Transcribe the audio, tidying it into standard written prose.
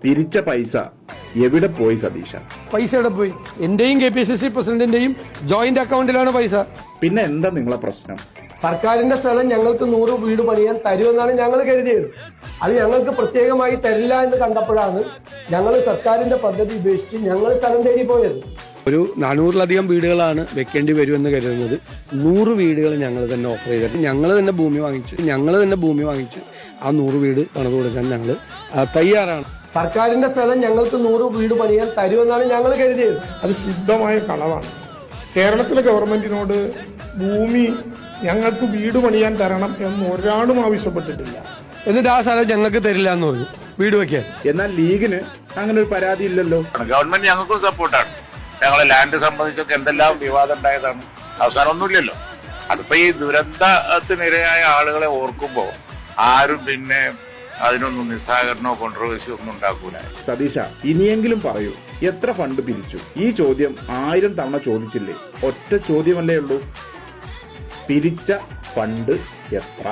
പിരിച്ച പൈസ എവിടെ പോയി സതീഷ? പൈസ എവിടെ പോയി? എന്റെയും KPCC പ്രസിഡന്റിന്റെയും ജോയിന്റ് അക്കൗണ്ടിലാണ് പൈസ. പിന്നെ എന്താ നിങ്ങളെ പ്രശ്നം? സർക്കാരിന്റെ സ്ഥലം ഞങ്ങൾക്ക് 100 വീട് പണിയാൻ തരുമെന്നാണ് ഞങ്ങൾ കരുതിയത്. അത് ഞങ്ങൾക്ക് പ്രത്യേകമായി തരില്ല എന്ന് കണ്ടപ്പോഴാണ് ഞങ്ങൾ സർക്കാരിന്റെ പദ്ധതി ഉപേക്ഷിച്ച് ഞങ്ങൾ സ്ഥലം തേടി പോയത്. ഒരു 400-ലധികം വീടുകളാണ് വെക്കേണ്ടി വരുമെന്ന് കരുതുന്നത്. 100 വീടുകൾ ഞങ്ങൾ തന്നെ ഓഫർ ചെയ്തിട്ട് ഞങ്ങൾ തന്നെ ഭൂമി വാങ്ങിച്ച് ആ 100 വീട് പണിത് കൊടുക്കാൻ ഞങ്ങൾ തയ്യാറാണ്. സർക്കാരിന്റെ സ്ഥലം ഞങ്ങൾക്ക് 100 വീട് പണിയാൻ തരുമെന്നാണ് ഞങ്ങൾ കരുതിയത്. അത് ശുദ്ധമായ കളവാണ്. കേരളത്തിലെ ഗവൺമെന്റിനോട് ഭൂമി ഞങ്ങൾക്ക് വീട് പണിയാൻ തരണം എന്ന് ഒരാളും ആവശ്യപ്പെട്ടിട്ടില്ല. എന്നിട്ട് ആ സ്ഥലം ഞങ്ങൾക്ക് തരില്ല എന്ന് പറഞ്ഞു വീട് വെക്കാൻ. എന്നാൽ ലീഗിന് അങ്ങനെ ഒരു പരാതി ഇല്ലല്ലോ. ഗവൺമെന്റ് ഞങ്ങൾക്കും സപ്പോർട്ടാണ്. ഞങ്ങളെ ലാൻഡ് സംബന്ധിച്ചൊക്കെ എന്തെല്ലാം വിവാദം ഉണ്ടായതാണ്. അവസാനം ഒന്നുമില്ലല്ലോ. അതിപ്പോ ഈ ദുരന്തത്തിനിരയായ ആളുകളെ ഓർക്കുമ്പോ ആരും പിന്നെ അതിനൊന്നും നിസ്സഹകരണമോ കോൺട്രവേഴ്സിയോ ഒന്നും ഉണ്ടാക്കൂല. സതീശ, ഇനിയെങ്കിലും പറയൂ, എത്ര ഫണ്ട് പിരിച്ചു? ഈ ചോദ്യം 1000 തവണ ചോദിച്ചില്ലേ? ഒറ്റ ചോദ്യമല്ലേ ഉള്ളൂ, പിരിച്ച ഫണ്ട് എത്ര?